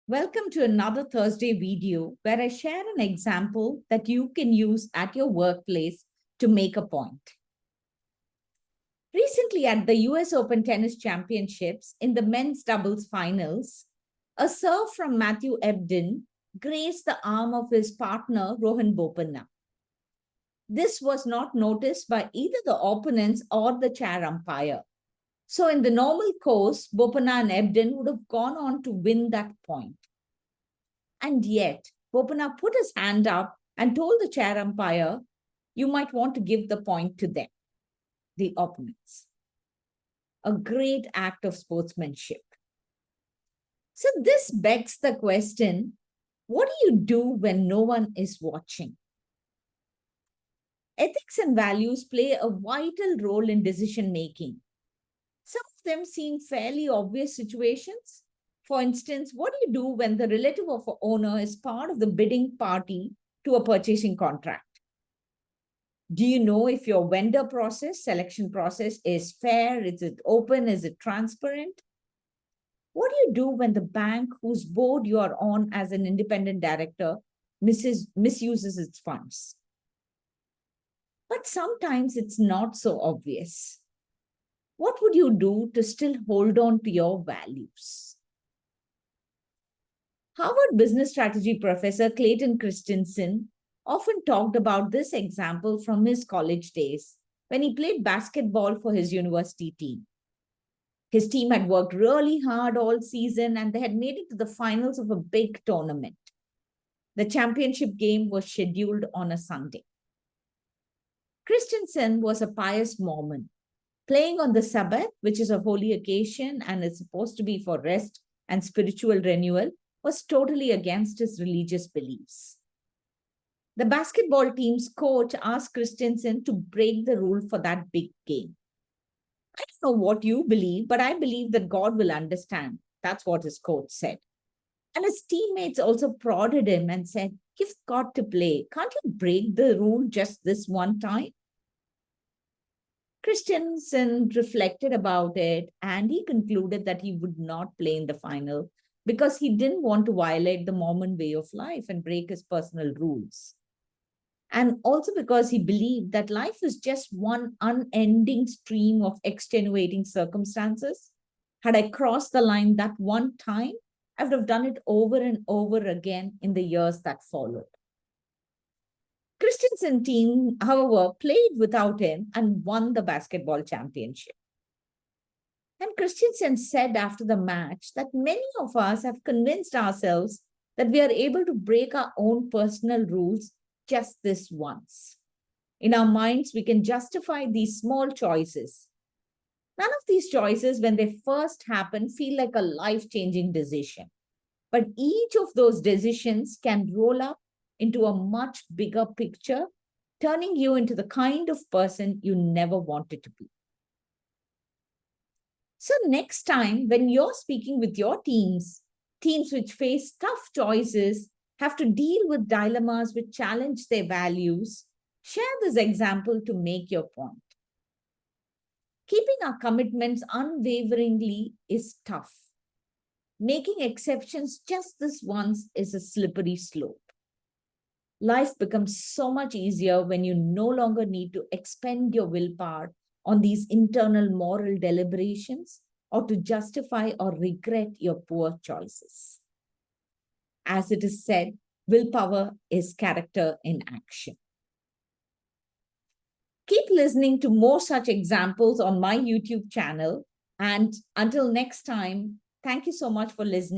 Welcome to another Thursday video where I share an example that you can use at your workplace to make a point. Recently at the US Open Tennis Championships in the men's doubles finals, a serve from Matthew Ebden grazed the arm of his partner Rohan Bopanna. This was not noticed by either the opponents or the chair umpire. So in the normal course, Bopanna and Ebden would have gone on to win that point. And yet, Bopanna put his hand up and told the chair umpire, you might want to give the point to them, the opponents. A great act of sportsmanship. So this begs the question, what do you do when no one is watching? Ethics and values play a vital role in decision making. Some of them seem fairly obvious situations. For instance, what do you do when the relative of an owner is part of the bidding party to a purchasing contract? Do you know if your vendor process, selection process is fair? Is it open? Is it transparent? What do you do when the bank whose board you are on as an independent director misuses its funds? But sometimes it's not so obvious. What would you do to still hold on to your values? Harvard business strategy professor Clayton Christensen often talked about this example from his college days when he played basketball for his university team. His team had worked really hard all season and they had made it to the finals of a big tournament. The championship game was scheduled on a Sunday. Christensen was a pious Mormon. Playing on the Sabbath, which is a holy occasion and is supposed to be for rest and spiritual renewal, was totally against his religious beliefs. The basketball team's coach asked Christensen to break the rule for that big game. I don't know what you believe, but I believe that God will understand. That's what his coach said. And his teammates also prodded him and said, you've got to play. Can't you break the rule just this one time? Christensen reflected about it and he concluded that he would not play in the final because he didn't want to violate the Mormon way of life and break his personal rules. And also because he believed that life is just one unending stream of extenuating circumstances. Had I crossed the line that one time, I would have done it over and over again in the years that followed. Christensen team, however, played without him and won the basketball championship. And Christensen said after the match that many of us have convinced ourselves that we are able to break our own personal rules just this once. In our minds, we can justify these small choices. None of these choices, when they first happen, feel like a life-changing decision. But each of those decisions can roll up into a much bigger picture, turning you into the kind of person you never wanted to be. So next time, when you're speaking with your teams which face tough choices, have to deal with dilemmas which challenge their values, share this example to make your point. Keeping our commitments unwaveringly is tough. Making exceptions just this once is a slippery slope. Life becomes so much easier when you no longer need to expend your willpower on these internal moral deliberations or to justify or regret your poor choices. As it is said, willpower is character in action. Keep listening to more such examples on my YouTube channel. And until next time, thank you so much for listening.